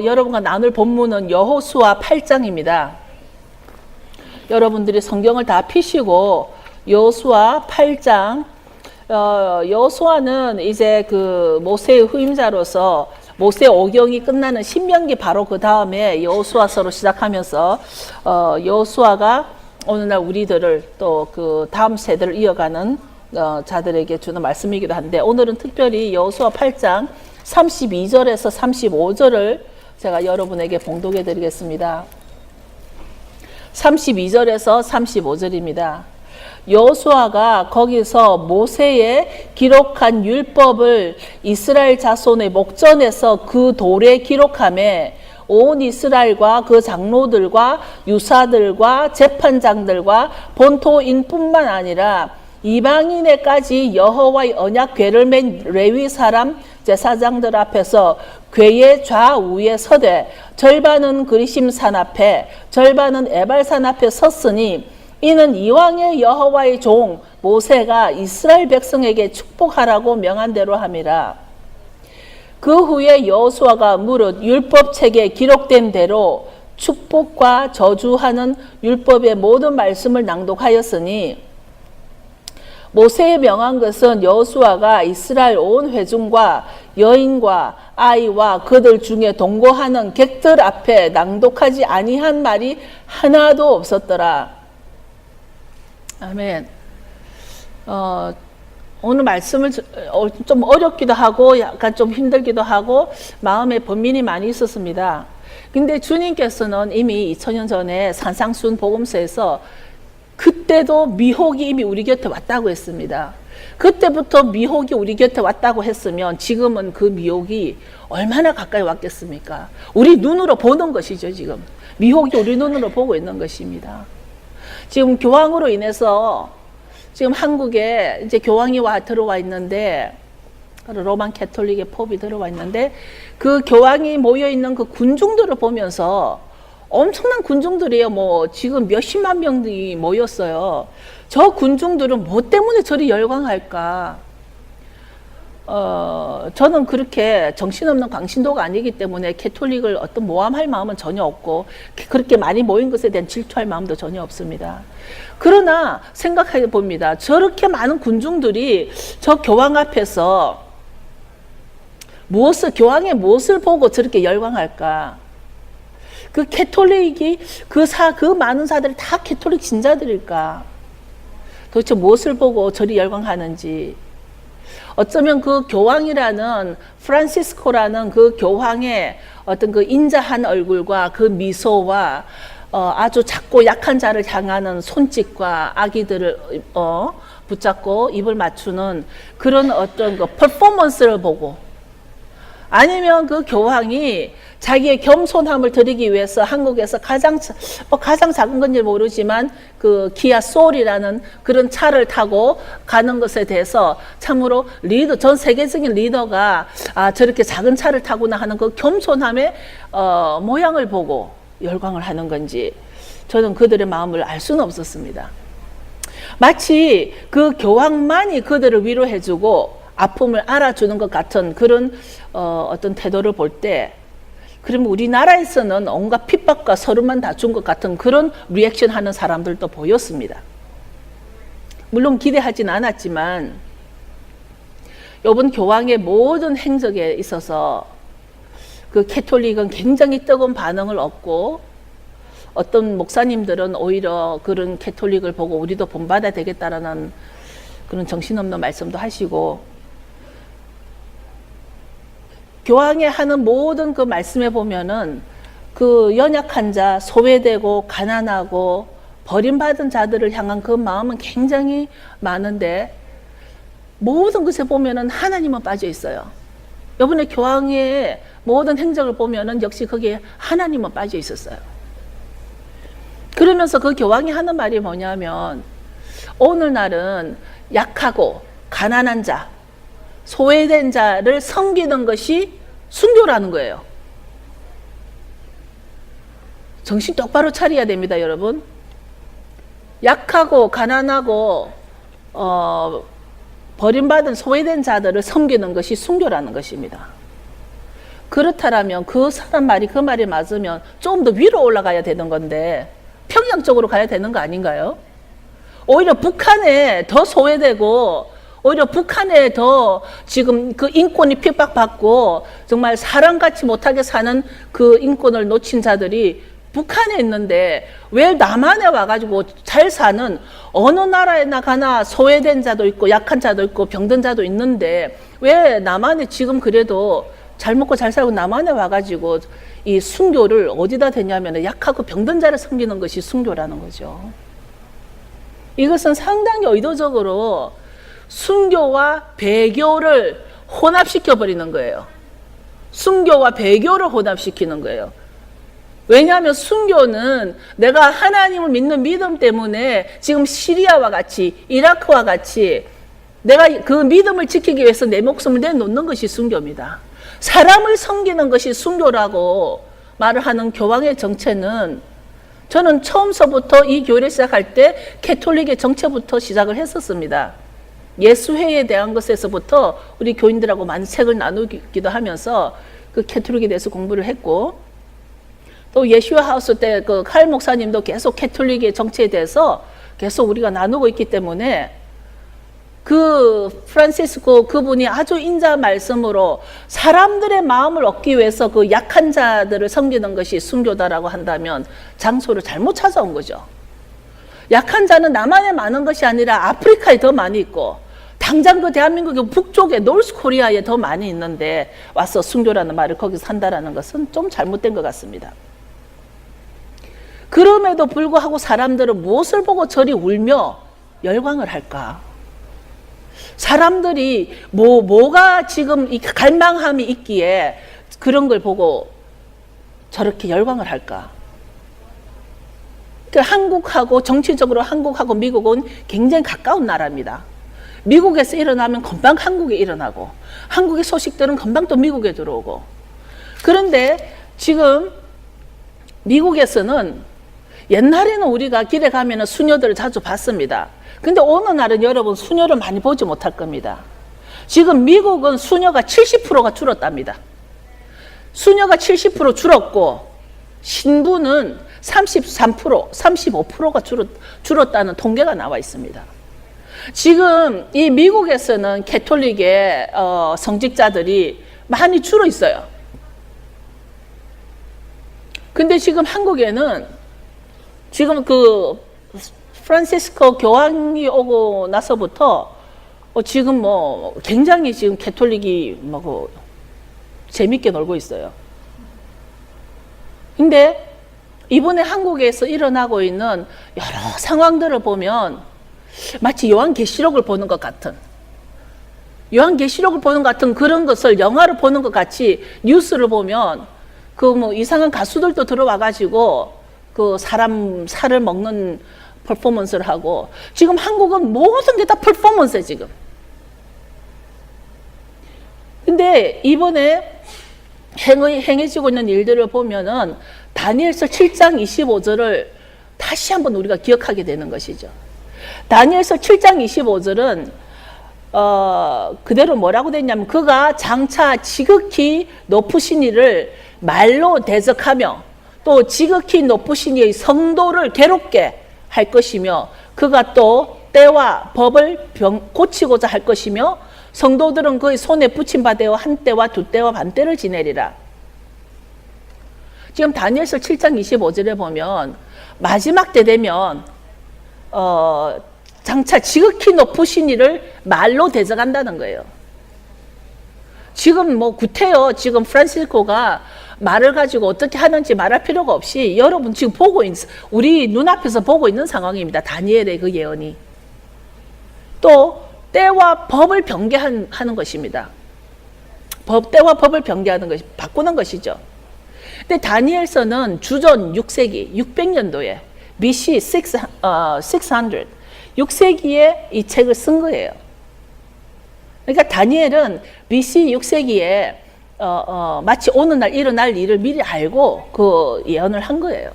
여러분과 나눌 본문은 여호수아 8장입니다. 여러분들이 성경을 다 펴시고 여호수아 8장, 여호수아는 이제 그 모세의 후임자로서 모세 오경이 끝나는 신명기 바로 그 다음에 여호수아서로 시작하면서 여호수아가 오늘날 우리들을 또 그 다음 세대를 이어가는 자들에게 주는 말씀이기도 한데, 오늘은 특별히 여호수아 8장 32절에서 35절을 제가 여러분에게 봉독해 드리겠습니다. 32절에서 35절입니다. 여호수아가 거기서 모세의 기록한 율법을 이스라엘 자손의 목전에서 그 돌에 기록하며 온 이스라엘과 그 장로들과 유사들과 재판장들과 본토인뿐만 아니라 이방인에까지 여호와의 언약궤를 맨 레위 사람 제사장들 앞에서 궤의 좌우에 서되 절반은 그리심산 앞에 절반은 에발산 앞에 섰으니 이는 이왕의 여호와의 종 모세가 이스라엘 백성에게 축복하라고 명한 대로 함이라. 그 후에 여호수아가 무릇 율법책에 기록된 대로 축복과 저주하는 율법의 모든 말씀을 낭독하였으니, 모세의 명한 것은 여호수아가 이스라엘 온 회중과 여인과 아이와 그들 중에 동거하는 객들 앞에 낭독하지 아니한 말이 하나도 없었더라. 아멘. 오늘 말씀을 좀 어렵기도 하고 약간 좀 힘들기도 하고 마음에 번민이 많이 있었습니다. 근데 주님께서는 이미 2000년 전에 산상수훈 복음서에서 그때도 미혹이 이미 우리 곁에 왔다고 했습니다. 그때부터 미혹이 우리 곁에 왔다고 했으면 지금은 그 미혹이 얼마나 가까이 왔겠습니까? 우리 눈으로 보는 것이죠. 지금 미혹이 우리 눈으로 보고 있는 것입니다. 지금 교황으로 인해서 지금 한국에 이제 교황이 들어와 있는데, 로만 캐톨릭의 pop이 들어와 있는데, 그 교황이 모여 있는 그 군중들을 보면서 엄청난 군중들이에요. 뭐 지금 몇십만 명이 모였어요. 저 군중들은 뭐 때문에 저리 열광할까? 저는 그렇게 정신없는 광신도가 아니기 때문에 캐톨릭을 어떤 모함할 마음은 전혀 없고 그렇게 많이 모인 것에 대한 질투할 마음도 전혀 없습니다. 그러나 생각해 봅니다. 저렇게 많은 군중들이 저 교황 앞에서 교황의 무엇을 보고 저렇게 열광할까? 그 캐톨릭이 그 많은 사들이 다 캐톨릭 신자들일까? 도대체 무엇을 보고 저리 열광하는지. 어쩌면 그 교황이라는 프란시스코라는 그 교황의 어떤 그 인자한 얼굴과 그 미소와 아주 작고 약한 자를 향하는 손짓과 아기들을 붙잡고 입을 맞추는 그런 어떤 그 퍼포먼스를 보고, 아니면 그 교황이 자기의 겸손함을 드리기 위해서 한국에서 가장 작은 건지 모르지만 그 기아 소울이라는 그런 차를 타고 가는 것에 대해서 참으로 전 세계적인 리더가 저렇게 작은 차를 타구나 하는 그 겸손함의 모양을 보고 열광을 하는 건지, 저는 그들의 마음을 알 수는 없었습니다. 마치 그 교황만이 그들을 위로해주고 아픔을 알아주는 것 같은 그런 어떤 태도를 볼 때, 그러면 우리나라에서는 온갖 핍박과 서름만 다 준 것 같은 그런 리액션 하는 사람들도 보였습니다. 물론 기대하진 않았지만 이번 교황의 모든 행적에 있어서 그 캐톨릭은 굉장히 뜨거운 반응을 얻고, 어떤 목사님들은 오히려 그런 캐톨릭을 보고 우리도 본받아야 되겠다라는 그런 정신없는 말씀도 하시고, 교황이 하는 모든 그 말씀에 보면은 그 연약한 자, 소외되고 가난하고 버림받은 자들을 향한 그 마음은 굉장히 많은데, 모든 것에 보면은 하나님은 빠져 있어요. 이번에 교황의 모든 행적을 보면은 역시 거기에 하나님은 빠져 있었어요. 그러면서 그 교황이 하는 말이 뭐냐면, 오늘날은 약하고 가난한 자, 소외된 자를 섬기는 것이 순교라는 거예요. 정신 똑바로 차려야 됩니다, 여러분. 약하고 가난하고 버림받은 소외된 자들을 섬기는 것이 순교라는 것입니다. 그렇다라면 그 사람 말이 그 말이 맞으면 좀 더 위로 올라가야 되는 건데 평양 쪽으로 가야 되는 거 아닌가요? 오히려 북한에 더 소외되고 오히려 북한에 더 지금 그 인권이 핍박받고 정말 사람같이 못하게 사는 그 인권을 놓친 자들이 북한에 있는데 왜 남한에 와가지고 잘 사는 어느 나라에 나가나 소외된 자도 있고 약한 자도 있고 병든 자도 있는데 왜 남한에 지금 그래도 잘 먹고 잘 살고 남한에 와가지고 이 순교를 어디다 대냐면 약하고 병든 자를 섬기는 것이 순교라는 거죠. 이것은 상당히 의도적으로 순교와 배교를 혼합시켜 버리는 거예요. 순교와 배교를 혼합시키는 거예요. 왜냐하면 순교는 내가 하나님을 믿는 믿음 때문에 지금 시리아와 같이 이라크와 같이 내가 그 믿음을 지키기 위해서 내 목숨을 내놓는 것이 순교입니다. 사람을 섬기는 것이 순교라고 말을 하는 교황의 정체는 저는 처음서부터 이 교회를 시작할 때 캐톨릭의 정체부터 시작을 했었습니다. 예수회에 대한 것에서부터 우리 교인들하고 많은 책을 나누기도 하면서 그 캐톨릭에 대해서 공부를 했고 또 예슈아 하우스 때 그 칼 목사님도 계속 캐톨릭의 정체에 대해서 계속 우리가 나누고 있기 때문에 그 프란시스코 그분이 아주 인자 말씀으로 사람들의 마음을 얻기 위해서 그 약한 자들을 섬기는 것이 순교다라고 한다면 장소를 잘못 찾아온 거죠. 약한 자는 남한에 많은 것이 아니라 아프리카에 더 많이 있고 당장 그 대한민국의 북쪽에 노스 코리아에 더 많이 있는데 와서 순교라는 말을 거기서 한다라는 것은 좀 잘못된 것 같습니다. 그럼에도 불구하고 사람들은 무엇을 보고 저리 울며 열광을 할까? 사람들이 뭐가 지금 이 갈망함이 있기에 그런 걸 보고 저렇게 열광을 할까? 한국하고 정치적으로 한국하고 미국은 굉장히 가까운 나라입니다. 미국에서 일어나면 금방 한국에 일어나고 한국의 소식들은 금방 또 미국에 들어오고 그런데 지금 미국에서는 옛날에는 우리가 길에 가면 수녀들을 자주 봤습니다. 근데 어느 날은 여러분 수녀를 많이 보지 못할 겁니다. 지금 미국은 수녀가 70%가 줄었답니다. 수녀가 70% 줄었고 신부는 33%, 35%가 줄었다는 통계가 나와 있습니다. 지금 이 미국에서는 캐톨릭의 성직자들이 많이 줄어 있어요. 근데 지금 한국에는 지금 그 프란시스코 교황이 오고 나서부터 지금 뭐 굉장히 지금 캐톨릭이 뭐 재밌게 놀고 있어요. 근데 이번에 한국에서 일어나고 있는 여러 상황들을 보면 마치 요한계시록을 보는 것 같은 그런 것을 영화를 보는 것 같이 뉴스를 보면 그 뭐 이상한 가수들도 들어와 가지고 그 사람 살을 먹는 퍼포먼스를 하고 지금 한국은 모든 게 다 퍼포먼스예요 지금. 근데 이번에 행해지고 있는 일들을 보면은 다니엘서 7장 25절을 다시 한번 우리가 기억하게 되는 것이죠. 다니엘서 7장 25절은 그대로 뭐라고 됐냐면 그가 장차 지극히 높으신 이를 말로 대적하며 또 지극히 높으신 이의 성도를 괴롭게 할 것이며 그가 또 때와 법을 고치고자 할 것이며 성도들은 그의 손에 붙임 바 되어 한 때와 두 때와 반 때를 지내리라. 지금 다니엘서 7장 25절에 보면 마지막 때 되면 장차 지극히 높으신 이를 말로 대적한다는 거예요. 지금 뭐 구태여 지금 프란시스코가 말을 가지고 어떻게 하는지 말할 필요가 없이 여러분 지금 우리 눈앞에서 보고 있는 상황입니다. 다니엘의 그 예언이. 또 때와 법을 변개하는 것입니다. 때와 법을 변개하는 것이 바꾸는 것이죠. 근데 다니엘서는 주전 6세기 600년도에 BC 600에 이 책을 쓴 거예요. 그러니까 다니엘은 BC 6세기에 마치 오늘날 일어날 일을 미리 알고 그 예언을 한 거예요.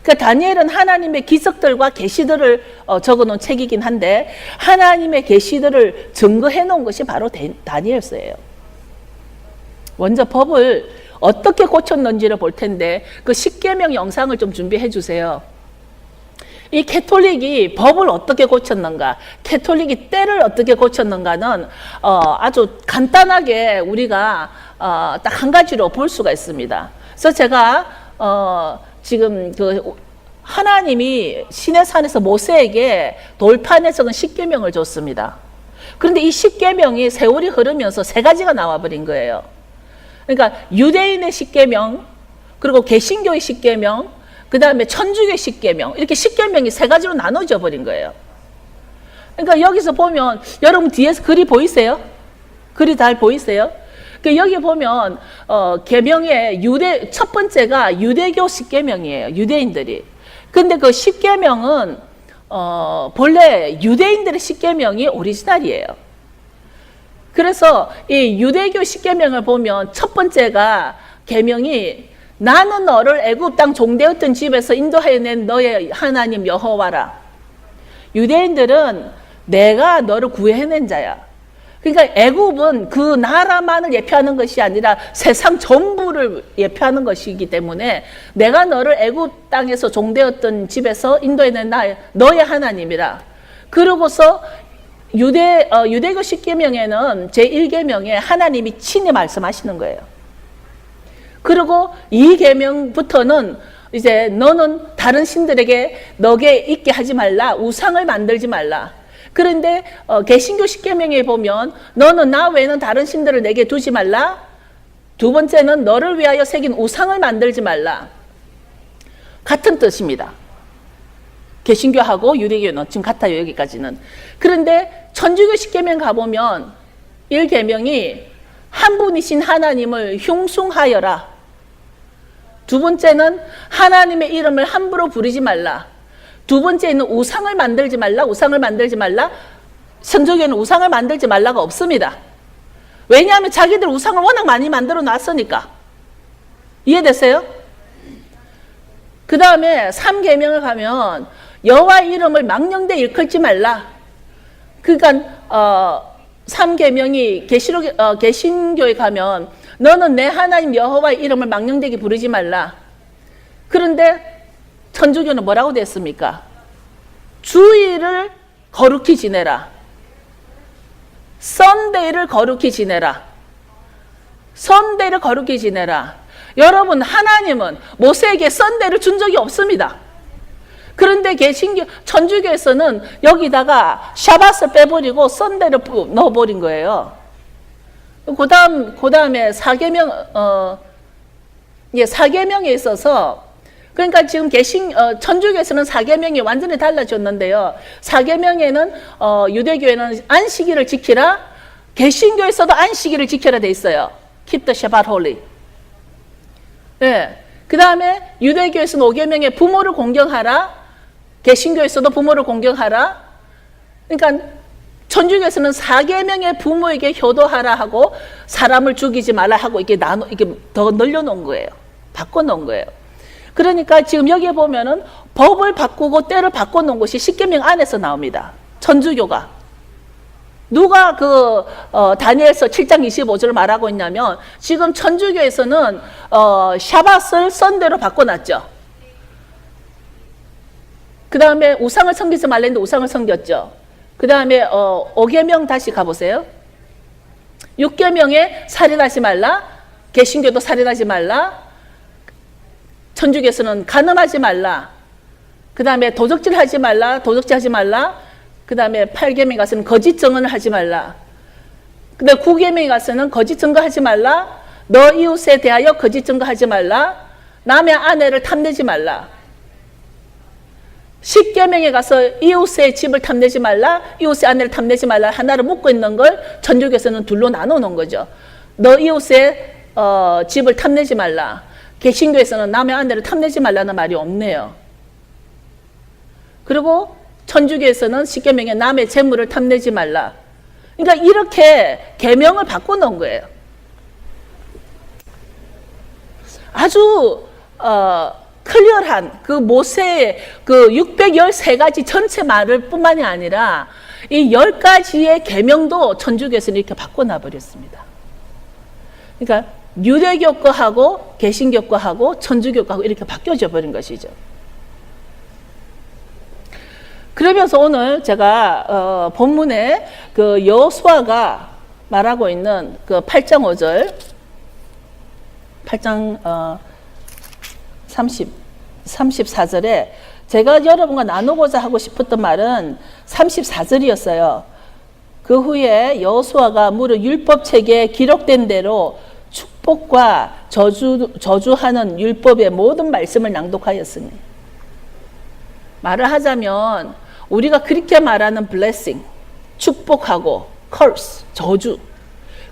그러니까 다니엘은 하나님의 기적들과 계시들을 적어놓은 책이긴 한데 하나님의 계시들을 증거해 놓은 것이 바로 다니엘서예요. 먼저 법을 어떻게 고쳤는지를 볼 텐데 그 10계명 영상을 좀 준비해 주세요. 이 캐톨릭이 법을 어떻게 고쳤는가, 캐톨릭이 때를 어떻게 고쳤는가는 아주 간단하게 우리가 딱 한 가지로 볼 수가 있습니다. 그래서 제가 지금 그 하나님이 시내산에서 모세에게 돌판에 적은 10계명을 줬습니다. 그런데 이 10계명이 세월이 흐르면서 세 가지가 나와버린 거예요. 그러니까 유대인의 10계명, 그리고 개신교의 10계명, 그 다음에 천주교의 10계명, 이렇게 10계명이 세 가지로 나눠져 버린 거예요. 그러니까 여기서 보면 여러분 뒤에서 글이 보이세요? 글이 잘 보이세요? 여기 보면 계명의 첫 번째가 유대교 10계명이에요. 유대인들이. 근데 그 10계명은 본래 유대인들의 10계명이 오리지널이에요. 그래서 이 유대교 10계명을 보면 첫 번째가 계명이 나는 너를 애굽 땅 종되었던 집에서 인도하여 낸 너의 하나님 여호와라. 유대인들은 내가 너를 구해낸 자야. 그러니까 애굽은 그 나라만을 예표하는 것이 아니라 세상 전부를 예표하는 것이기 때문에 내가 너를 애굽 땅에서 종되었던 집에서 인도해낸 너의 하나님이라. 그러고서 유대교 10계명에는 제1계명에 하나님이 친히 말씀하시는 거예요. 그리고 2계명부터는 이제 너는 다른 신들에게 너게 있게 하지 말라, 우상을 만들지 말라. 그런데 개신교 10계명에 보면 너는 나 외에는 다른 신들을 내게 두지 말라. 두 번째는 너를 위하여 새긴 우상을 만들지 말라. 같은 뜻입니다. 개신교하고 유대교는 지금 같아요. 여기까지는. 그런데 천주교 10계명 가보면 1계명이 한 분이신 하나님을 흉숭하여라. 두 번째는 하나님의 이름을 함부로 부르지 말라. 두 번째는 우상을 만들지 말라. 우상을 만들지 말라. 천주교는 우상을 만들지 말라가 없습니다. 왜냐하면 자기들 우상을 워낙 많이 만들어 놨으니까. 이해됐어요? 그 다음에 3계명을 가면 여호와의 이름을 망령되이 일컬지 말라. 그러니까 3계명이 개신교에 가면 너는 내 하나님 여호와의 이름을 망령되게 부르지 말라. 그런데 천주교는 뭐라고 됐습니까? 주일을 거룩히 지내라. 썬데이를 거룩히 지내라. 썬데이를 거룩히 지내라. 여러분, 하나님은 모세에게 썬데이를 준 적이 없습니다. 그런데 천주교에서는 여기다가 샤밧을 빼버리고 썬데이를 넣어버린 거예요. 그 다음에 4계명에 있어서, 그러니까 지금 천주교에서는 4계명이 완전히 달라졌는데요. 4계명에는 유대교에는 안식일을 지키라, 개신교에서도 안식일을 지켜라 돼 있어요. Keep the Shabbat holy. 네. 그 다음에 유대교에서는 5계명에 부모를 공경하라, 개신교에서도 부모를 공경하라. 그러니까 천주교에서는 4계명의 부모에게 효도하라 하고 사람을 죽이지 말라 하고 이게 더 늘려놓은 거예요. 바꿔놓은 거예요. 그러니까 지금 여기에 보면은 법을 바꾸고 때를 바꿔놓은 것이 10계명 안에서 나옵니다. 천주교가. 누가 다니엘서 7장 25절을 말하고 있냐면 지금 천주교에서는 샤밧을 썬데이로 바꿔놨죠. 그 다음에 우상을 섬기지 말랬는데 우상을 섬겼죠. 그 다음에 5계명 다시 가보세요. 6계명에 살인하지 말라. 개신교도 살인하지 말라. 천주교에서는 간음하지 말라. 그 다음에 도적질하지 말라. 도적질하지 말라. 그 다음에 8계명에 가서는 거짓 증언을 하지 말라. 그 다음에 9계명에 가서는 거짓 증거하지 말라. 너 이웃에 대하여 거짓 증거하지 말라. 남의 아내를 탐내지 말라. 10계명에 가서 이웃의 집을 탐내지 말라. 이웃의 아내를 탐내지 말라. 하나를 묶고 있는 걸 천주교에서는 둘로 나눠 놓은 거죠. 너 이웃의 집을 탐내지 말라. 개신교에서는 남의 아내를 탐내지 말라는 말이 없네요. 그리고 천주교에서는 10계명에 남의 재물을 탐내지 말라. 그러니까 이렇게 계명을 바꿔놓은 거예요. 아주 클리어한 그 모세의 그 613가지 전체 말을 뿐만이 아니라 이 10가지의 계명도 천주교에서는 이렇게 바꿔놔 버렸습니다. 그러니까 유대교 거하고 개신교 거하고 천주교 거하고 이렇게 바뀌어져 버린 것이죠. 그러면서 오늘 제가 본문에 그 여호수아가 말하고 있는 그 8장 5절 8장 34절에 제가 여러분과 나누고자 하고 싶었던 말은 34절이었어요. 그 후에 여호수아가 무릇 율법책에 기록된 대로 축복과 저주하는 율법의 모든 말씀을 낭독하였으니, 말을 하자면 우리가 그렇게 말하는 blessing, 축복하고 curse, 저주,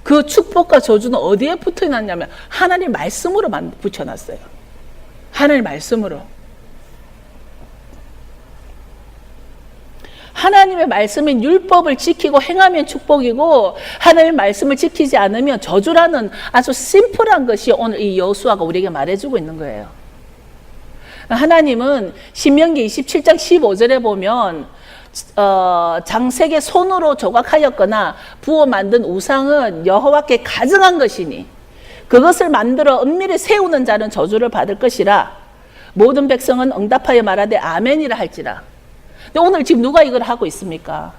그 축복과 저주는 어디에 붙어놨냐면 하나님 말씀으로 붙여놨어요. 하나님 말씀으로. 하나님의 말씀인 율법을 지키고 행하면 축복이고, 하나님의 말씀을 지키지 않으면 저주라는 아주 심플한 것이 오늘 이 여호수아가 우리에게 말해주고 있는 거예요. 하나님은 신명기 27장 15절에 보면 장색의 손으로 조각하였거나 부어 만든 우상은 여호와께 가증한 것이니 그것을 만들어 은밀히 세우는 자는 저주를 받을 것이라. 모든 백성은 응답하여 말하되 아멘이라 할지라. 근데 오늘 지금 누가 이걸 하고 있습니까?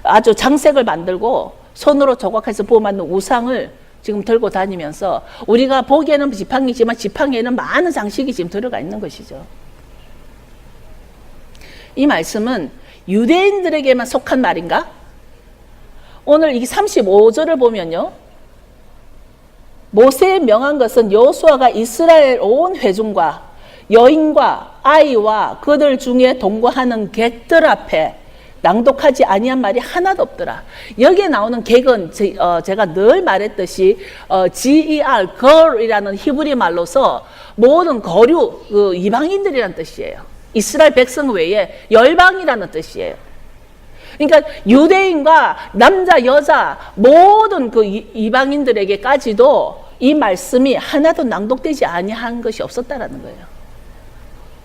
아주 장색을 만들고 손으로 조각해서 부어 만든 우상을 지금 들고 다니면서 우리가 보기에는 지팡이지만 지팡이에는 많은 장식이 지금 들어가 있는 것이죠. 이 말씀은 유대인들에게만 속한 말인가? 오늘 이 35절을 보면요, 모세에 명한 것은 여호수아가 이스라엘 온 회중과 여인과 아이와 그들 중에 동거하는 객들 앞에 낭독하지 아니한 말이 하나도 없더라. 여기에 나오는 객은 제가 늘 말했듯이 GER, girl이라는 히브리 말로서 모든 거류, 이방인들이라는 뜻이에요. 이스라엘 백성 외에 열방이라는 뜻이에요. 그러니까 유대인과 남자, 여자 모든 그 이방인들에게까지도 이 말씀이 하나도 낭독되지 아니한 것이 없었다라는 거예요.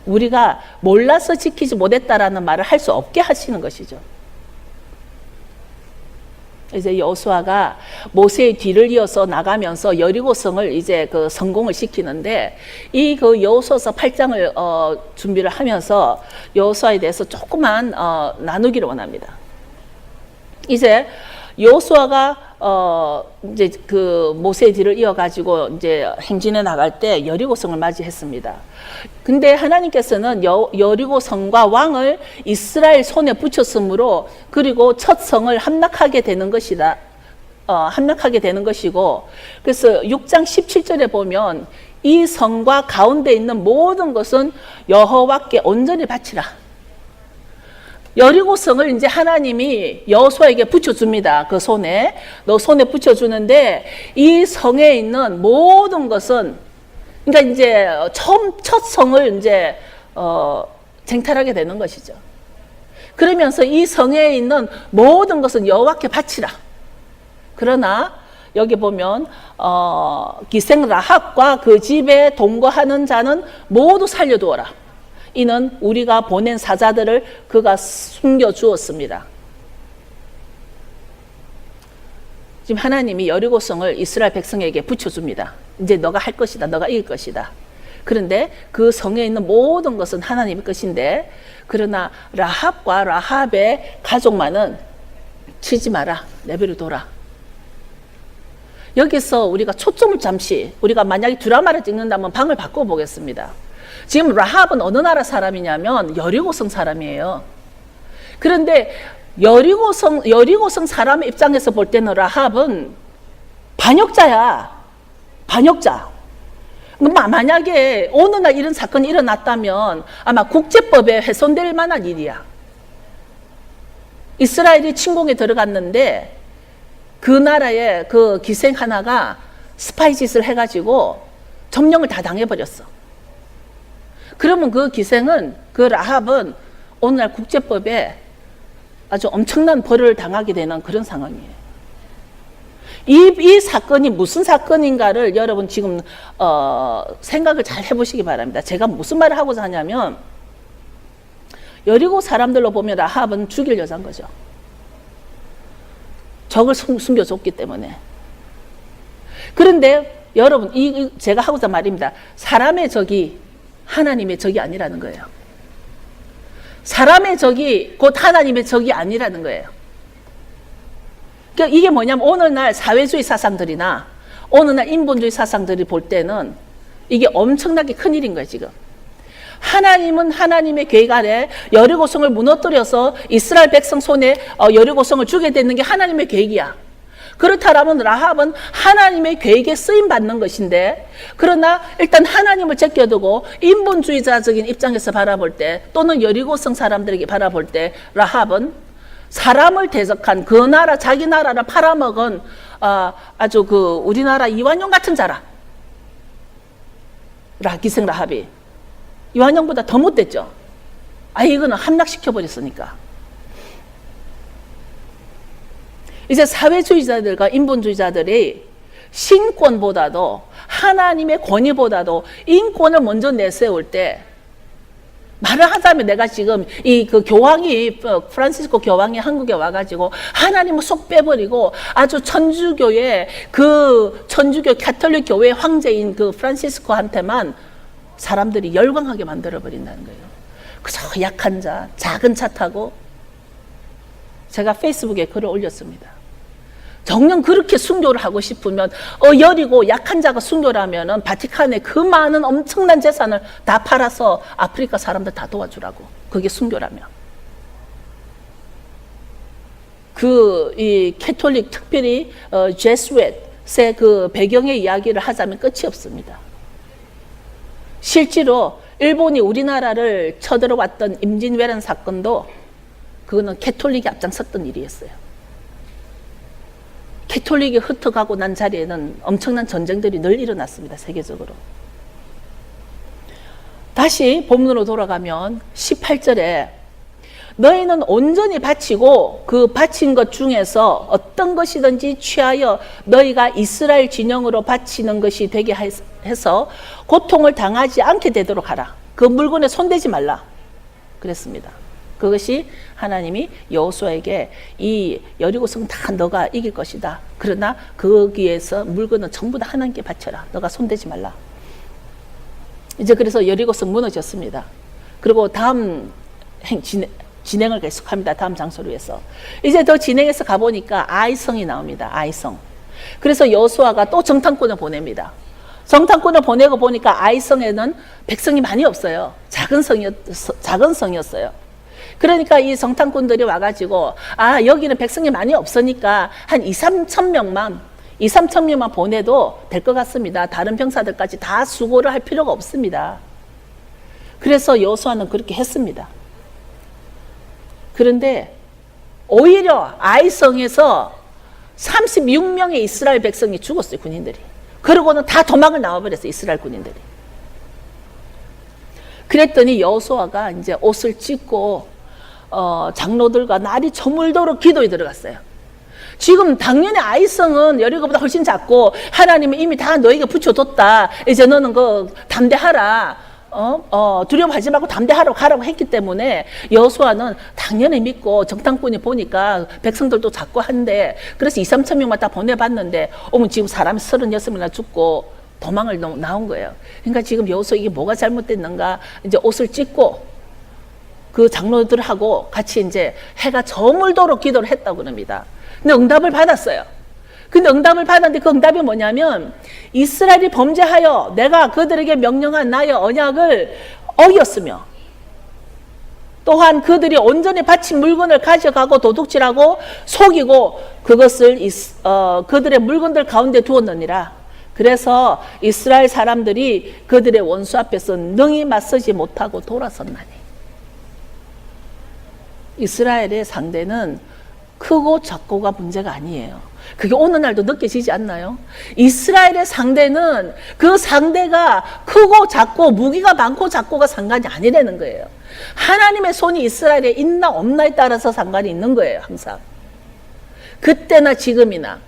우리가 몰라서 지키지 못했다라는 말을 할 수 없게 하시는 것이죠. 이제 여호수아가 모세의 뒤를 이어서 나가면서 여리고성을 이제 그 성공을 시키는데, 이 그 여호수아서 8장을 준비를 하면서 여호수아에 대해서 조금만 나누기를 원합니다. 이제 여호수아가 이제 그 모세의 뒤를 이어가지고 이제 행진해 나갈 때 여리고성을 맞이했습니다. 근데 하나님께서는 여리고성과 왕을 이스라엘 손에 붙였으므로, 그리고 첫 성을 함락하게 되는 것이다. 함락하게 되는 것이고, 그래서 6장 17절에 보면 이 성과 가운데 있는 모든 것은 여호와께 온전히 바치라. 여리고성을 이제 하나님이 여호수아에게 붙여줍니다. 그 손에, 너 손에 붙여주는데 이 성에 있는 모든 것은, 그러니까 이제 첫 성을 이제 쟁탈하게 되는 것이죠. 그러면서 이 성에 있는 모든 것은 여호와께 바치라. 그러나 여기 보면 기생 라합과 그 집에 동거하는 자는 모두 살려두어라. 이는 우리가 보낸 사자들을 그가 숨겨주었습니다. 지금 하나님이 여리고성을 이스라엘 백성에게 붙여줍니다. 이제 너가 할 것이다. 너가 이길 것이다. 그런데 그 성에 있는 모든 것은 하나님의 것인데, 그러나 라합과 라합의 가족만은 치지 마라. 내버려둬라. 여기서 우리가 초점을 잠시, 우리가 만약에 드라마를 찍는다면 방을 바꿔보겠습니다. 지금 라합은 어느 나라 사람이냐면 여리고성 사람이에요. 그런데 여리고성 사람의 입장에서 볼 때는 라합은 반역자야. 반역자. 만약에 어느 날 이런 사건이 일어났다면 아마 국제법에 훼손될 만한 일이야. 이스라엘이 침공에 들어갔는데 그 나라의 그 기생 하나가 스파이 짓을 해가지고 점령을 다 당해버렸어. 그러면 그 기생은, 그 라합은 오늘날 국제법에 아주 엄청난 벌을 당하게 되는 그런 상황이에요. 이 사건이 무슨 사건인가를 여러분 지금 생각을 잘 해보시기 바랍니다. 제가 무슨 말을 하고자 하냐면, 여리고 사람들로 보면 라합은 죽일 여자인 거죠. 적을 숨겨줬기 때문에. 그런데 여러분, 제가 하고자 말입니다. 사람의 적이 하나님의 적이 아니라는 거예요. 사람의 적이 곧 하나님의 적이 아니라는 거예요. 그러니까 이게 뭐냐면 오늘날 사회주의 사상들이나 오늘날 인본주의 사상들이 볼 때는 이게 엄청나게 큰일인 거예요, 지금. 하나님은 하나님의 계획 아래 여리고성을 무너뜨려서 이스라엘 백성 손에 여리고성을 주게 되는 게 하나님의 계획이야. 그렇다면 라합은 하나님의 계획에 쓰임 받는 것인데, 그러나 일단 하나님을 제껴두고 인본주의자적인 입장에서 바라볼 때, 또는 여리고성 사람들에게 바라볼 때 라합은 사람을 대적한 그 나라, 자기 나라를 팔아먹은 아주 우리나라 이완용 같은 자라. 기생 라합이 이완용보다 더 못됐죠. 이거는 함락시켜 버렸으니까. 이제 사회주의자들과 인본주의자들이 신권보다도 하나님의 권위보다도 인권을 먼저 내세울 때, 말을 하자면 내가 지금 교황이 프란시스코 교황이 한국에 와가지고 하나님을 쏙 빼버리고 아주 천주교 가톨릭 교회 황제인 프란시스코한테만 사람들이 열광하게 만들어 버린다는 거예요. 그저 약한 자, 작은 차 타고. 제가 페이스북에 글을 올렸습니다. 정녕 그렇게 순교를 하고 싶으면 여리고 약한 자가 순교를 하면은 바티칸에 그 많은 엄청난 재산을 다 팔아서 아프리카 사람들 다 도와주라고. 그게 순교라면. 이 캐톨릭, 특별히 제스웨트의 그 배경의 이야기를 하자면 끝이 없습니다. 실제로 일본이 우리나라를 쳐들어왔던 임진왜란 사건도 그거는 캐톨릭이 앞장섰던 일이었어요. 캐톨릭이 흩어가고 난 자리에는 엄청난 전쟁들이 늘 일어났습니다. 세계적으로. 다시 본문으로 돌아가면 18절에 너희는 온전히 바치고 그 바친 것 중에서 어떤 것이든지 취하여 너희가 이스라엘 진영으로 바치는 것이 되게 해서 고통을 당하지 않게 되도록 하라. 그 물건에 손대지 말라. 그랬습니다. 그것이 하나님이 여호수아에게 이 여리고성 다 너가 이길 것이다. 그러나 거기에서 물건은 전부 다 하나님께 바쳐라. 너가 손대지 말라. 이제 그래서 여리고성 무너졌습니다. 그리고 다음 진행을 계속합니다. 다음 장소로 해서. 이제 더 진행해서 가보니까 아이성이 나옵니다. 아이성. 그래서 여호수아가 또 정탐꾼을 보냅니다. 정탐꾼을 보내고 보니까 아이성에는 백성이 많이 없어요. 작은 성이었어요. 그러니까 이 정탐꾼들이 와가지고 여기는 백성이 많이 없으니까 한 2-3천 명만 보내도 될 것 같습니다. 다른 병사들까지 다 수고를 할 필요가 없습니다. 그래서 여호수아는 그렇게 했습니다. 그런데 오히려 아이성에서 36명의 이스라엘 백성이 죽었어요. 군인들이. 그러고는 다 도망을 나와버렸어요. 이스라엘 군인들이. 그랬더니 여호수아가 이제 옷을 찢고 장로들과 날이 저물도록 기도에 들어갔어요. 지금 당연히 아이성은 여리고보다 훨씬 작고 하나님이 이미 다 너에게 붙여뒀다. 이제 너는 담대하라. 두려워하지 말고 담대하라고 가라고 했기 때문에 여호수아는 당연히 믿고 정탐꾼이 보니까 백성들도 작고 한데 그래서 2-3천 명만 다 보내봤는데 지금 사람이 36명이나 죽고 도망을 나온 거예요. 그러니까 지금 여호수아 이게 뭐가 잘못됐는가 이제 옷을 찢고 그 장로들하고 같이 이제 해가 저물도록 기도를 했다고 합니다. 근데 응답을 받았어요. 근데 응답을 받았는데 그 응답이 뭐냐면 이스라엘이 범죄하여 내가 그들에게 명령한 나의 언약을 어겼으며 또한 그들이 온전히 바친 물건을 가져가고 도둑질하고 속이고 그것을 그들의 물건들 가운데 두었느니라. 그래서 이스라엘 사람들이 그들의 원수 앞에서 능히 맞서지 못하고 돌아섰나니. 이스라엘의 상대는 크고 작고가 문제가 아니에요. 그게 오늘날도 느껴지지 않나요? 이스라엘의 상대는 그 상대가 크고 작고 무기가 많고 작고가 상관이 아니라는 거예요. 하나님의 손이 이스라엘에 있나 없나에 따라서 상관이 있는 거예요. 항상. 그때나 지금이나.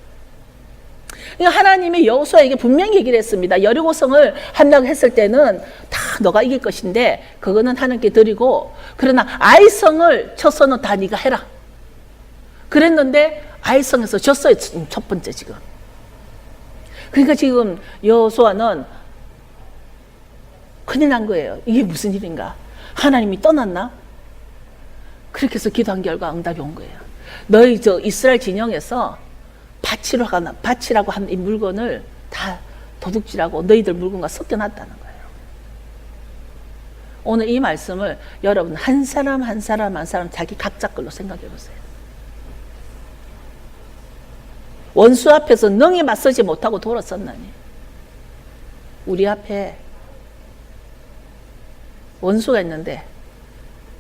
하나님이 여호수아에게 분명히 얘기를 했습니다. 여리고성을 한다고 했을 때는 다 너가 이길 것인데 그거는 하나님께 드리고 그러나 아이성을 쳐서는 다 네가 해라. 그랬는데 아이성에서 졌어요. 첫 번째 지금. 그러니까 지금 여호수아는 큰일 난 거예요. 이게 무슨 일인가? 하나님이 떠났나? 그렇게 해서 기도한 결과 응답이 온 거예요. 너희 저 이스라엘 진영에서 밭이라고 하는 이 물건을 다 도둑질하고 너희들 물건과 섞여놨다는 거예요. 오늘 이 말씀을 여러분 한 사람 한 사람 한 사람 자기 각자 걸로 생각해 보세요. 원수 앞에서 능히 맞서지 못하고 돌아섰나니 우리 앞에 원수가 있는데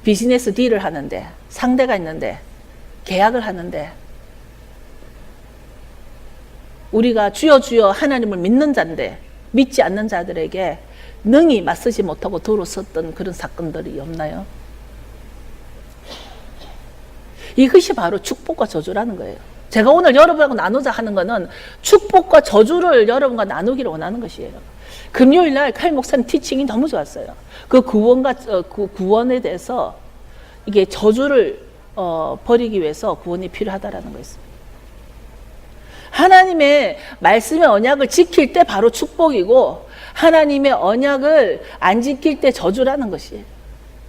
비즈니스 딜을 하는데 상대가 있는데 계약을 하는데 우리가 주여 주여 하나님을 믿는 자인데 믿지 않는 자들에게 능히 맞서지 못하고 돌아섰던 그런 사건들이 없나요? 이것이 바로 축복과 저주라는 거예요. 제가 오늘 여러분하고 나누자 하는 것은 축복과 저주를 여러분과 나누기를 원하는 것이에요. 금요일 날 칼 목사님 티칭이 너무 좋았어요. 그 구원에 대해서 이게 저주를 버리기 위해서 구원이 필요하다라는 거였습니다. 하나님의 말씀의 언약을 지킬 때 바로 축복이고 하나님의 언약을 안 지킬 때 저주라는 것이에요.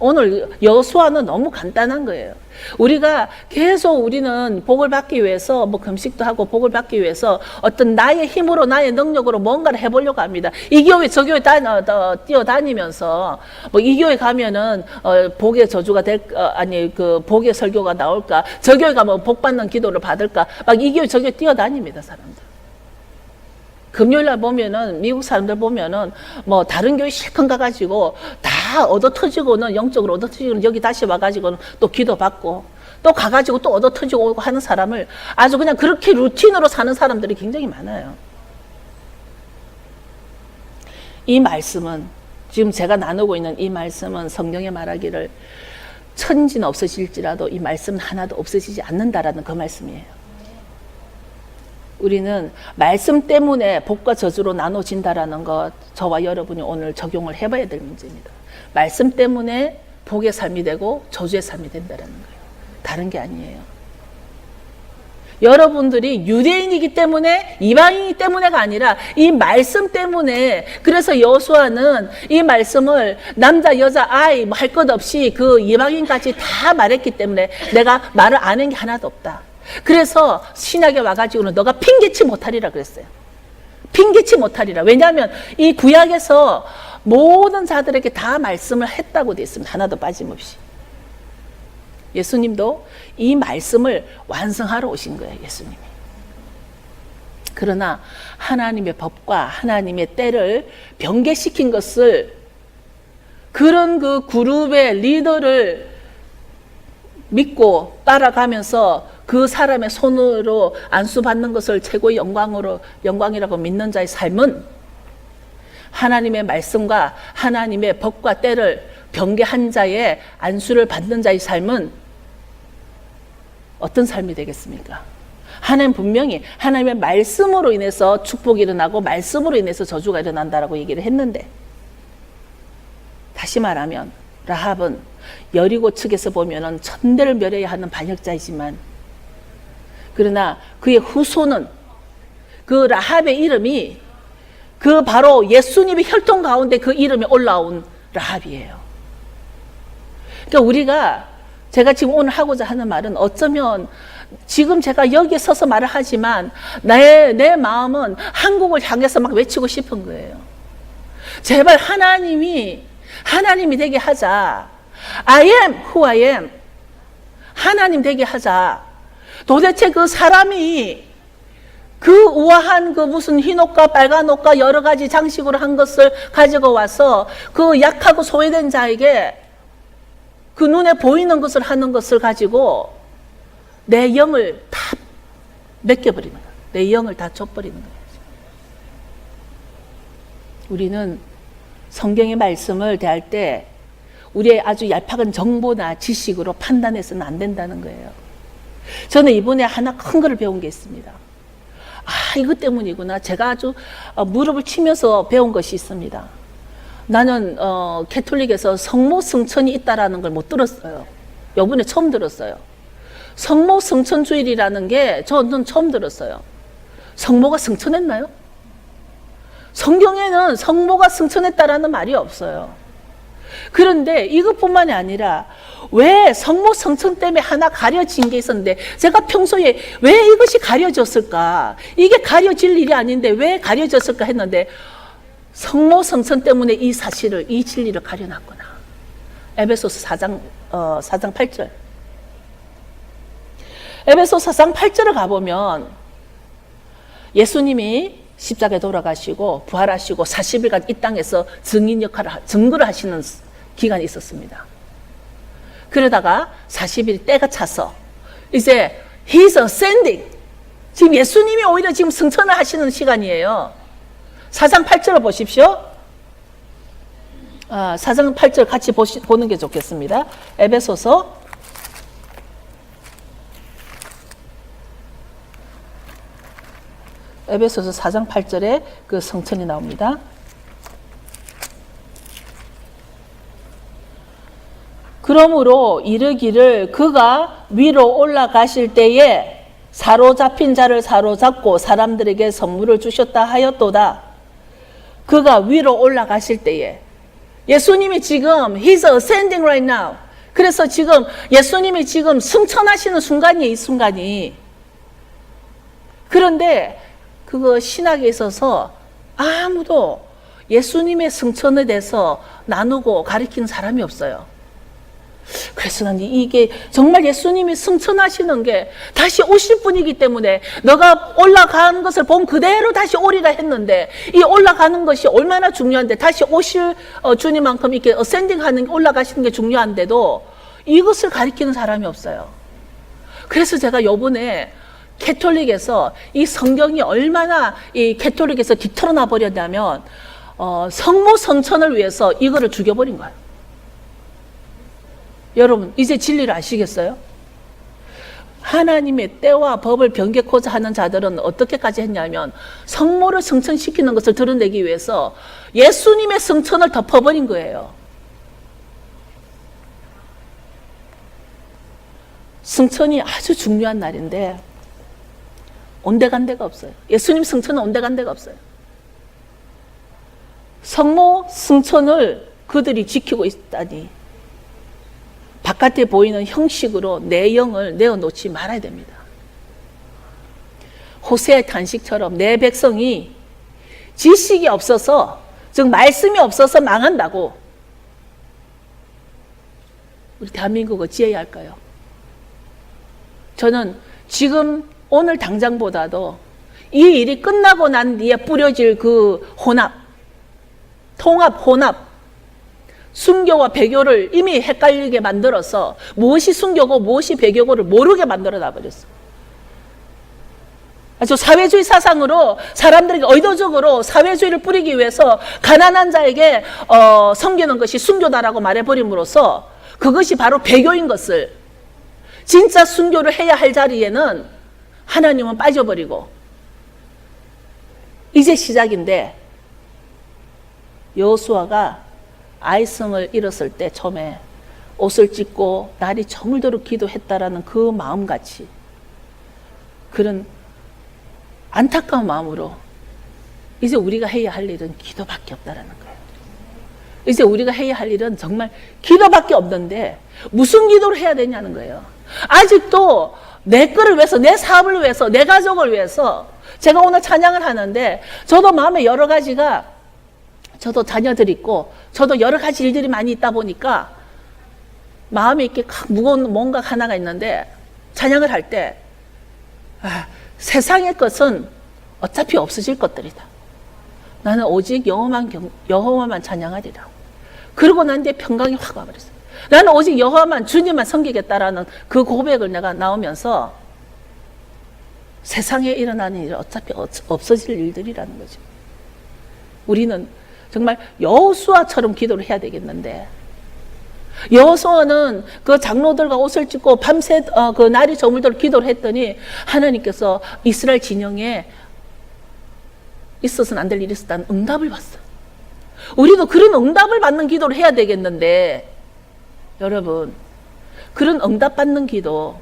오늘 여호수아는 너무 간단한 거예요. 우리가 계속 우리는 복을 받기 위해서 뭐 금식도 하고 복을 받기 위해서 어떤 나의 힘으로 나의 능력으로 뭔가를 해보려고 합니다. 이 교회 저 교회 뛰어다니면서 뭐 이 교회 가면은 복의 저주가 아니 그 복의 설교가 나올까, 저 교회 가면 복 받는 기도를 받을까, 막 이 교회 저 교회 뛰어다닙니다 사람들. 금요일날 보면은 미국 사람들 보면은 뭐 다른 교회 실컷 가가지고 다 얻어 터지고는 영적으로 얻어 터지고는 여기 다시 와가지고는 또 기도 받고 또 가가지고 또 얻어 터지고 오고 하는 사람을 아주 그냥 그렇게 루틴으로 사는 사람들이 굉장히 많아요. 이 말씀은 지금 제가 나누고 있는 이 말씀은 성경에 말하기를 천지는 없어질지라도 이 말씀은 하나도 없어지지 않는다라는 그 말씀이에요. 우리는 말씀 때문에 복과 저주로 나눠진다라는 것 저와 여러분이 오늘 적용을 해봐야 될 문제입니다. 말씀 때문에 복의 삶이 되고 저주의 삶이 된다라는 거예요. 다른 게 아니에요. 여러분들이 유대인이기 때문에 이방인이기 때문에가 아니라 이 말씀 때문에, 그래서 여호수아는 이 말씀을 남자 여자 아이 뭐 할 것 없이 그 이방인까지 다 말했기 때문에 내가 말을 안 한 게 하나도 없다. 그래서 신약에 와가지고는 너가 핑계치 못하리라 그랬어요. 핑계치 못하리라. 왜냐하면 이 구약에서 모든 자들에게 다 말씀을 했다고 되어 있습니다. 하나도 빠짐없이. 예수님도 이 말씀을 완성하러 오신 거예요. 예수님이. 그러나 하나님의 법과 하나님의 때를 변개시킨 것을, 그런 그 그룹의 리더를 믿고 따라가면서 그 사람의 손으로 안수받는 것을 최고의 영광이라고 믿는 자의 삶은, 하나님의 말씀과 하나님의 법과 때를 변개한 자의 안수를 받는 자의 삶은 어떤 삶이 되겠습니까? 하나님 분명히 하나님의 말씀으로 인해서 축복이 일어나고 말씀으로 인해서 저주가 일어난다라고 얘기를 했는데, 다시 말하면 라합은 여리고 측에서 보면은 천대를 멸해야 하는 반역자이지만, 그러나 그의 후손은 그 라합의 이름이 그 바로 예수님의 혈통 가운데 그 이름이 올라온 라합이에요. 그러니까 우리가, 제가 지금 오늘 하고자 하는 말은, 어쩌면 지금 제가 여기에 서서 말을 하지만 내 마음은 한국을 향해서 막 외치고 싶은 거예요. 제발 하나님이 되게 하자. I am who I am. 하나님 되게 하자. 도대체 그 사람이 그 우아한 그 무슨 흰 옷과 빨간 옷과 여러 가지 장식으로 한 것을 가지고 와서 그 약하고 소외된 자에게 그 눈에 보이는 것을 하는 것을 가지고 내 영을 다 맡겨버리는 거예요. 내 영을 다 줘버리는 거예요. 우리는 성경의 말씀을 대할 때 우리의 아주 얄팍한 정보나 지식으로 판단해서는 안 된다는 거예요. 저는 이번에 하나 큰 거를 배운 게 있습니다. 이것 때문이구나. 제가 아주 무릎을 치면서 배운 것이 있습니다. 나는 캐톨릭에서 성모 성천이 있다라는 걸 못 들었어요. 요번에 처음 들었어요. 성모 성천 주일이라는 게 저는 처음 들었어요. 성모가 성천했나요? 성경에는 성모가 승천했다라는 말이 없어요. 그런데 이것뿐만이 아니라 왜 성모 성천 때문에 하나 가려진 게 있었는데, 제가 평소에 왜 이것이 가려졌을까? 이게 가려질 일이 아닌데 왜 가려졌을까 했는데, 성모 성천 때문에 이 사실을, 이 진리를 가려놨구나. 에베소서 4장 8절. 에베소서 4장 8절을 가보면 예수님이 십자가에 돌아가시고 부활하시고 40일간 이 땅에서 증인 역할을, 증거를 하시는 기간이 있었습니다. 그러다가 40일 때가 차서 이제 He's ascending. 지금 예수님이 오히려 지금 승천을 하시는 시간이에요. 4장 8절을 보십시오. 4장 8절 같이 보는 게 좋겠습니다. 에베소서 4장 8절에 그 성천이 나옵니다. 그러므로 이르기를 그가 위로 올라가실 때에 사로잡힌 자를 사로잡고 사람들에게 선물을 주셨다 하였도다. 그가 위로 올라가실 때에, 예수님이 지금 He's ascending right now. 그래서 지금 예수님이 지금 승천하시는 순간이에요, 이 순간이. 그런데 그거 신학에 있어서 아무도 예수님의 승천에 대해서 나누고 가르치는 사람이 없어요. 그래서 난 이게 정말 예수님이 승천하시는 게 다시 오실 분이기 때문에 너가 올라가는 것을 본 그대로 다시 오리라 했는데, 이 올라가는 것이 얼마나 중요한데, 다시 오실 주님만큼 이렇게 어센딩하는, 올라가시는 게 중요한데도 이것을 가르치는 사람이 없어요. 그래서 제가 요번에 캐톨릭에서 이 성경이 얼마나 이 캐톨릭에서 뒤틀어놔 버렸냐면 성모 성천을 위해서 이거를 죽여버린 거예요. 여러분 이제 진리를 아시겠어요? 하나님의 때와 법을 변개코자 하는 자들은 어떻게까지 했냐면 성모를 성천시키는 것을 드러내기 위해서 예수님의 성천을 덮어버린 거예요. 성천이 아주 중요한 날인데 온데간데가 없어요. 예수님 성천은 온데간데가 없어요. 성모 성천을 그들이 지키고 있다니 바깥에 보이는 형식으로 내 영을 내어놓지 말아야 됩니다. 호세의 탄식처럼 내 백성이 지식이 없어서, 즉 말씀이 없어서 망한다고 우리 대한민국을 지어야 할까요? 저는 지금 오늘 당장보다도 이 일이 끝나고 난 뒤에 뿌려질 그 혼합, 통합, 혼합, 순교와 배교를 이미 헷갈리게 만들어서 무엇이 순교고 무엇이 배교고를 모르게 만들어놔 버렸어. 아주 사회주의 사상으로 사람들에게 의도적으로 사회주의를 뿌리기 위해서 가난한 자에게 섬기는 것이 순교다라고 말해버림으로써 그것이 바로 배교인 것을, 진짜 순교를 해야 할 자리에는 하나님은 빠져버리고, 이제 시작인데 여호수아가 아이성을 잃었을 때 처음에 옷을 찢고 날이 저물도록 기도했다라는 그 마음같이 그런 안타까운 마음으로 이제 우리가 해야 할 일은 기도밖에 없다라는 거예요. 이제 우리가 해야 할 일은 정말 기도밖에 없는데 무슨 기도를 해야 되냐는 거예요. 아직도 내 거를 위해서, 내 사업을 위해서, 내 가족을 위해서. 제가 오늘 찬양을 하는데 저도 마음에 여러 가지가, 저도 자녀들 있고 저도 여러 가지 일들이 많이 있다 보니까 마음에 이렇게 무거운 뭔가 하나가 있는데, 찬양을 할 때 세상의 것은 어차피 없어질 것들이다. 나는 오직 여호와만 찬양하리라. 그러고 난 뒤에 평강이 확 와버렸어요. 나는 오직 여호와만, 주님만 섬기겠다라는 그 고백을 내가 나오면서 세상에 일어나는 일은 어차피 없어질 일들이라는 거죠. 우리는 정말 여호수아처럼 기도를 해야 되겠는데, 여호수아는 그 장로들과 옷을 찢고 밤새 그 날이 저물도록 기도를 했더니 하나님께서 이스라엘 진영에 있어서는 안 될 일이 있었다는 응답을 받았어요. 우리도 그런 응답을 받는 기도를 해야 되겠는데, 여러분 그런 응답 받는 기도,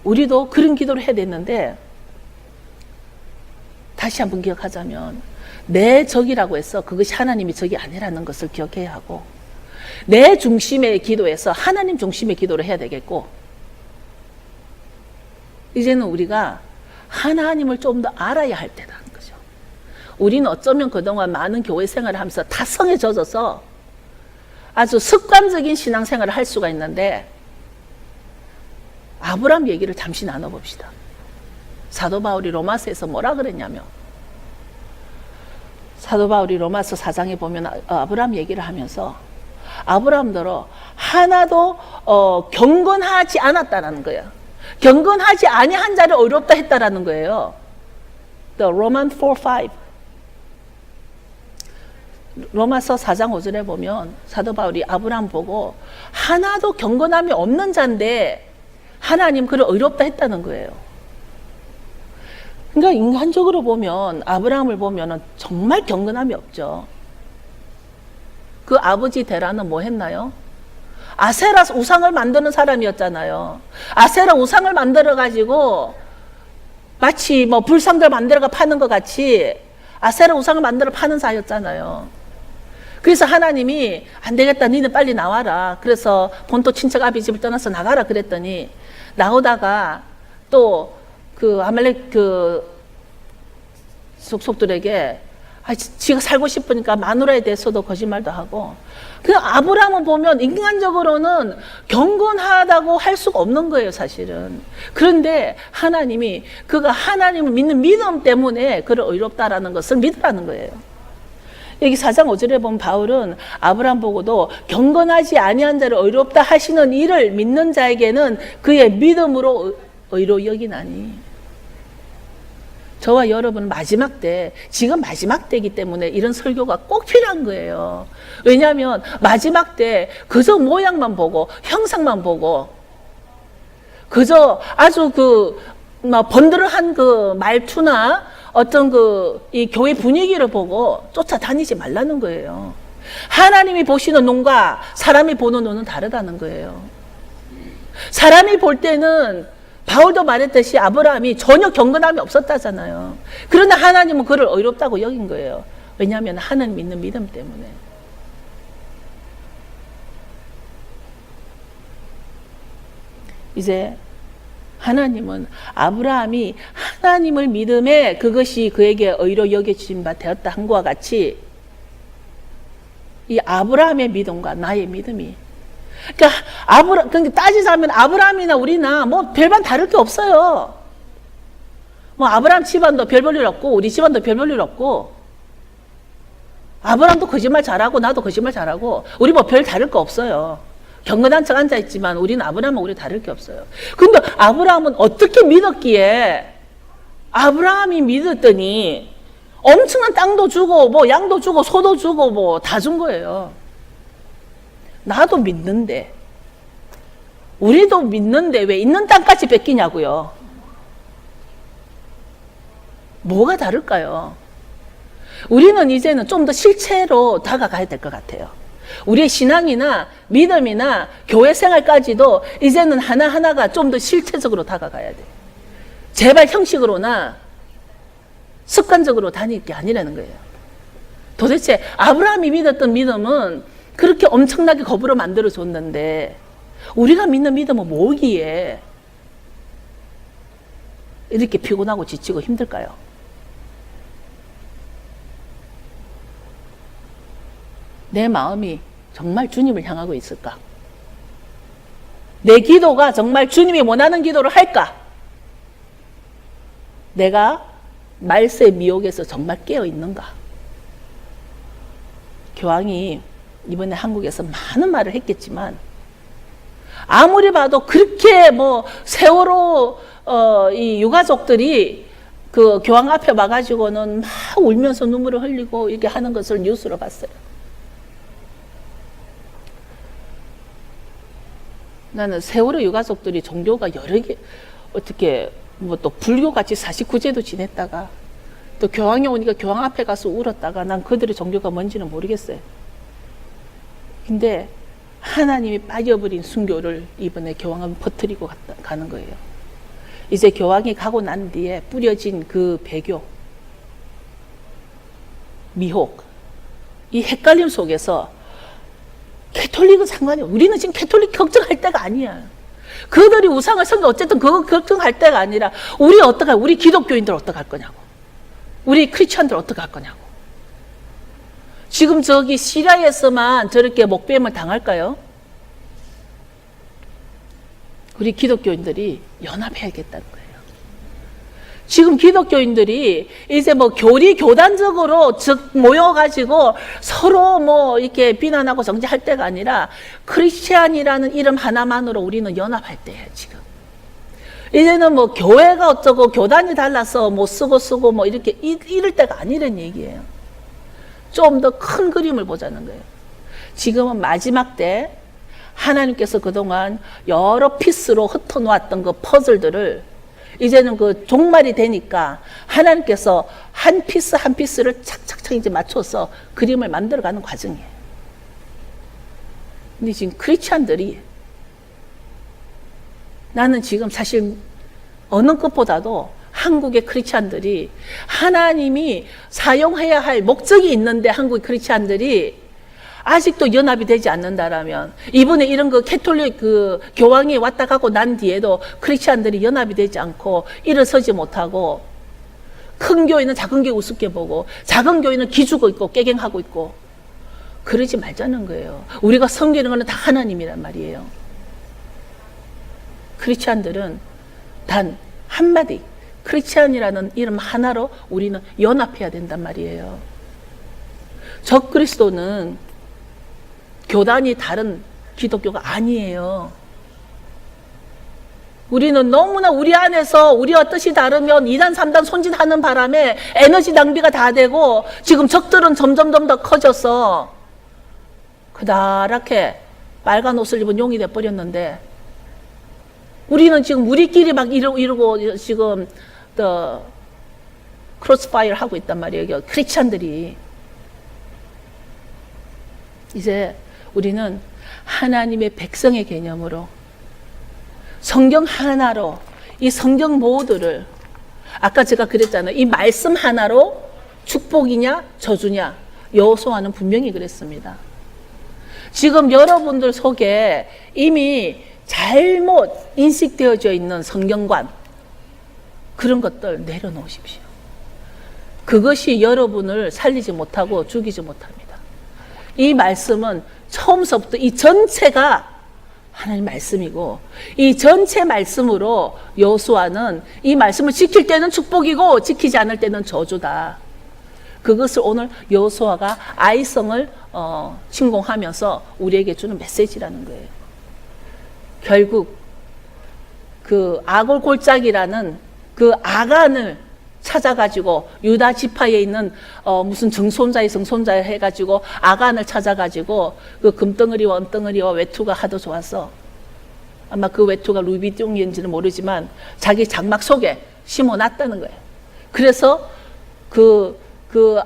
우리도 그런 기도를 해야 되는데 다시 한번 기억하자면 내 적이라고 해서 그것이 하나님의 적이 아니라는 것을 기억해야 하고, 내 중심의 기도에서 하나님 중심의 기도를 해야 되겠고, 이제는 우리가 하나님을 좀 더 알아야 할 때라는 거죠. 우리는 어쩌면 그동안 많은 교회 생활을 하면서 타성에 젖어서 아주 습관적인 신앙생활을 할 수가 있는데, 아브라함 얘기를 잠시 나눠봅시다. 사도 바울이 로마서에서 뭐라 그랬냐면, 사도 바울이 로마서 4장에 보면 아브라함 얘기를 하면서 아브라함더러 하나도 경건하지 않았다라는 거예요. 경건하지 아니한 자를 어렵다 했다라는 거예요. The Roman 4:5. 로마서 4장 5절에 보면 사도 바울이 아브라함 보고 하나도 경건함이 없는 자인데 하나님 그를 의롭다 했다는 거예요. 그러니까 인간적으로 보면 아브라함을 보면 정말 경건함이 없죠. 그 아버지 데라는 뭐 했나요? 아세라 우상을 만드는 사람이었잖아요. 아세라 우상을 만들어 가지고 마치 뭐 불상들 만들어가 파는 것 같이 아세라 우상을 만들어 파는 사였잖아요. 그래서 하나님이 안 되겠다, 너는 빨리 나와라. 그래서 본토 친척 아비 집을 떠나서 나가라 그랬더니 나오다가 또 그 아말렉 그 속속들에게 지가 살고 싶으니까 마누라에 대해서도 거짓말도 하고. 그 아브라함은 보면 인간적으로는 경건하다고 할 수가 없는 거예요, 사실은. 그런데 하나님이 그가 하나님을 믿는 믿음 때문에 그를 의롭다라는 것을 믿으라는 거예요. 여기 4장 5절에 보면 바울은 아브라함 보고도 경건하지 아니한 자를 의롭다 하시는 이를 믿는 자에게는 그의 믿음으로 의로 여기나니. 저와 여러분 마지막 때, 지금 마지막 때이기 때문에 이런 설교가 꼭 필요한 거예요. 왜냐하면 마지막 때 그저 모양만 보고 형상만 보고 그저 아주 번들어한 그 말투나 어떤 이 교회 분위기를 보고 쫓아다니지 말라는 거예요. 하나님이 보시는 눈과 사람이 보는 눈은 다르다는 거예요. 사람이 볼 때는 바울도 말했듯이 아브라함이 전혀 경건함이 없었다잖아요. 그러나 하나님은 그를 의롭다고 여긴 거예요. 왜냐하면 하나님 믿는 믿음 때문에. 이제 하나님은 아브라함이 하나님을 믿음에 그것이 그에게 의로 여겨진 바 되었다 한 것과 같이 이 아브라함의 믿음과 나의 믿음이, 그러니까 따지자면 아브라함이나 우리나 뭐 별반 다를 게 없어요. 뭐 아브라함 집안도 별 볼 일 없고 우리 집안도 별 볼 일 없고, 아브라함도 거짓말 잘하고 나도 거짓말 잘하고 우리 뭐 별 다를 거 없어요. 경건한 척 앉아있지만 우리는 아브라함은 우리 다를 게 없어요. 근데 아브라함은 어떻게 믿었기에, 아브라함이 믿었더니 엄청난 땅도 주고 뭐 양도 주고 소도 주고 뭐 다 준 거예요. 나도 믿는데, 우리도 믿는데 왜 있는 땅까지 뺏기냐고요. 뭐가 다를까요? 우리는 이제는 좀 더 실체로 다가가야 될 것 같아요. 우리의 신앙이나 믿음이나 교회 생활까지도 이제는 하나하나가 좀 더 실체적으로 다가가야 돼. 제발 형식으로나 습관적으로 다닐 게 아니라는 거예요. 도대체 아브라함이 믿었던 믿음은 그렇게 엄청나게 겁으로 만들어줬는데 우리가 믿는 믿음은 뭐기에 이렇게 피곤하고 지치고 힘들까요? 내 마음이 정말 주님을 향하고 있을까? 내 기도가 정말 주님이 원하는 기도를 할까? 내가 말세의 미혹에서 정말 깨어 있는가? 교황이 이번에 한국에서 많은 말을 했겠지만 아무리 봐도 그렇게 뭐 세월호 이 유가족들이 그 교황 앞에 와가지고는 막 울면서 눈물을 흘리고 이렇게 하는 것을 뉴스로 봤어요. 나는 세월호 유가족들이 종교가 여러 개, 어떻게 뭐 또 불교같이 49제도 지냈다가 또 교황이 오니까 교황 앞에 가서 울었다가 난 그들의 종교가 뭔지는 모르겠어요. 근데 하나님이 빠져버린 순교를 이번에 교황은 퍼뜨리고 가는 거예요. 이제 교황이 가고 난 뒤에 뿌려진 그 배교, 미혹, 이 헷갈림 속에서 캐톨릭은 상관이 없어. 우리는 지금 캐톨릭 걱정할 때가 아니야. 그들이 우상을 섬겨 어쨌든 그거 걱정할 때가 아니라 우리 기독교인들 어떡할 거냐고. 우리 크리스천들 어떡할 거냐고. 지금 저기 시리아에서만 저렇게 목배임을 당할까요? 우리 기독교인들이 연합해야겠다는 거예요. 지금 기독교인들이 이제 뭐 교단적으로 모여가지고 서로 뭐 이렇게 비난하고 정죄할 때가 아니라 크리스찬이라는 이름 하나만으로 우리는 연합할 때예요, 지금. 이제는 뭐 교회가 어쩌고 교단이 달라서 뭐 쓰고 뭐 이렇게 이럴 때가 아니란 얘기예요. 좀 더 큰 그림을 보자는 거예요. 지금은 마지막 때 하나님께서 그동안 여러 피스로 흩어놓았던 그 퍼즐들을 이제는 그 종말이 되니까 하나님께서 한 피스 한 피스를 착착착 이제 맞춰서 그림을 만들어가는 과정이에요. 근데 지금 크리스찬들이 나는 지금 사실 어느 것보다도 한국의 크리스찬들이 하나님이 사용해야 할 목적이 있는데 한국의 크리스찬들이 아직도 연합이 되지 않는다라면 이번에 이런 그 캐톨릭 그 교황이 왔다 가고 난 뒤에도 크리스찬들이 연합이 되지 않고 일어서지 못하고 큰 교회는 작은 교회 우습게 보고 작은 교회는 기죽어 있고 깨갱하고 있고 그러지 말자는 거예요. 우리가 섬기는 거는 다 하나님이란 말이에요. 크리스찬들은 단 한마디 크리스찬이라는 이름 하나로 우리는 연합해야 된단 말이에요. 적그리스도는 교단이 다른 기독교가 아니에요. 우리는 너무나 우리 안에서 우리와 뜻이 다르면 2단, 3단 손짓하는 바람에 에너지 낭비가 다 되고 지금 적들은 점점 더 커져서 그다랗게 빨간 옷을 입은 용이 돼버렸는데 우리는 지금 우리끼리 막 이러고 지금 크로스파이어 하고 있단 말이에요. 크리스찬들이. 이제 우리는 하나님의 백성의 개념으로 성경 하나로 이 성경 모두를 아까 제가 그랬잖아요. 이 말씀 하나로 축복이냐 저주냐 여호수아는 분명히 그랬습니다. 지금 여러분들 속에 이미 잘못 인식되어져 있는 성경관 그런 것들 내려놓으십시오. 그것이 여러분을 살리지 못하고 죽이지 못합니다. 이 말씀은 처음서부터 이 전체가 하나님 말씀이고 이 전체 말씀으로 여호수아는 이 말씀을 지킬 때는 축복이고 지키지 않을 때는 저주다. 그것을 오늘 여호수아가 아이성을 침공하면서 우리에게 주는 메시지라는 거예요. 결국 그 아골 골짜기라는 그 아간을 찾아가지고 유다 지파에 있는 무슨 정손자의 성손자 해가지고 아간을 찾아가지고 그 금덩어리와 은덩어리와 외투가 하도 좋아서 아마 그 외투가 루이비통인지는 모르지만 자기 장막 속에 심어놨다는 거예요. 그래서 그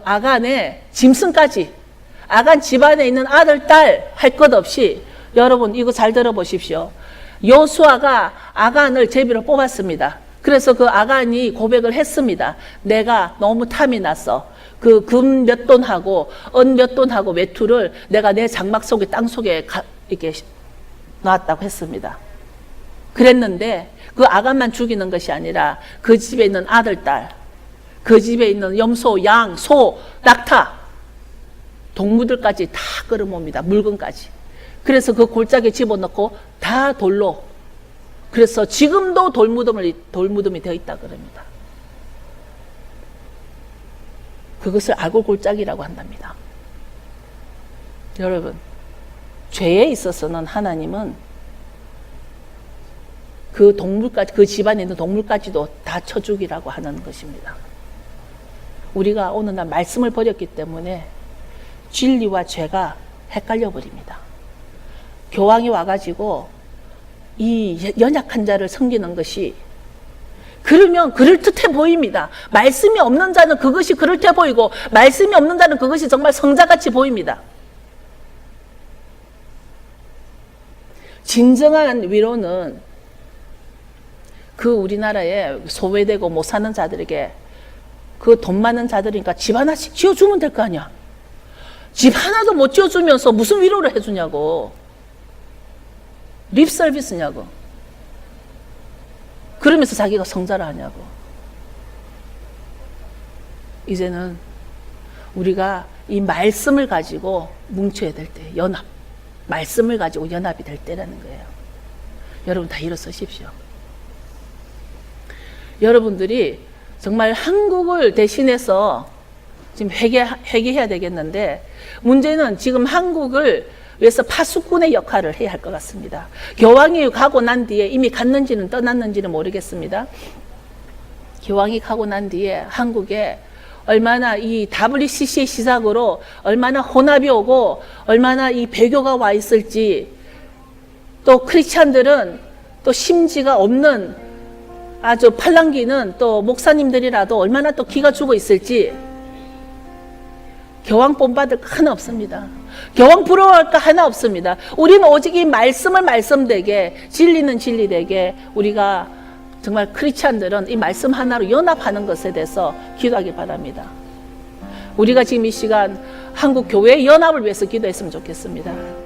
아간의 짐승까지 아간 집안에 있는 아들 딸 할 것 없이 여러분 이거 잘 들어보십시오. 여호수아가 아간을 제비로 뽑았습니다. 그래서 그 아간이 고백을 했습니다. 내가 너무 탐이 났어. 그 금 몇 돈하고 은 몇 돈하고 외투를 내가 내 장막 속에 땅 속에 이렇게 놨다고 했습니다. 그랬는데 그 아간만 죽이는 것이 아니라 그 집에 있는 아들 딸, 그 집에 있는 염소, 양, 소, 낙타, 동물들까지 다 끌어모읍니다. 물건까지. 그래서 그 골짜기에 집어넣고 다 돌로. 그래서 지금도 돌무덤이 되어 있다 그럽니다. 그것을 아골 골짜기라고 한답니다. 여러분, 죄에 있어서는 하나님은 그 동물까지, 그 집안에 있는 동물까지도 다 쳐 죽이라고 하는 것입니다. 우리가 오늘 날 말씀을 버렸기 때문에 진리와 죄가 헷갈려 버립니다. 교황이 와가지고 이 연약한 자를 섬기는 것이 그러면 그럴듯해 보입니다. 말씀이 없는 자는 그것이 그럴듯해 보이고 말씀이 없는 자는 그것이 정말 성자같이 보입니다. 진정한 위로는 그 우리나라에 소외되고 못 사는 자들에게 그 돈 많은 자들이니까 집 하나씩 지어주면 될 거 아니야. 집 하나도 못 지어주면서 무슨 위로를 해주냐고. 립 서비스냐고. 그러면서 자기가 성자를 하냐고. 이제는 우리가 이 말씀을 가지고 뭉쳐야 될 때, 연합. 말씀을 가지고 연합이 될 때라는 거예요. 여러분 다 일어서십시오. 여러분들이 정말 한국을 대신해서 지금 회개해야 되겠는데, 문제는 지금 한국을 위해서 파수꾼의 역할을 해야 할 것 같습니다. 교황이 가고 난 뒤에, 이미 갔는지는 떠났는지는 모르겠습니다. 교황이 가고 난 뒤에 한국에 얼마나 이 WCC의 시작으로 얼마나 혼합이 오고 얼마나 이 배교가 와 있을지, 또 크리스찬들은 또 심지가 없는 아주 팔랑귀는 또 목사님들이라도 얼마나 또 기가 죽어 있을지. 교황 본받을 거 하나 없습니다. 교황 부러워할 거 하나 없습니다. 우리는 오직 이 말씀을 말씀되게, 진리는 진리되게, 우리가 정말 크리스찬들은 이 말씀 하나로 연합하는 것에 대해서 기도하기 바랍니다. 우리가 지금 이 시간 한국 교회의 연합을 위해서 기도했으면 좋겠습니다.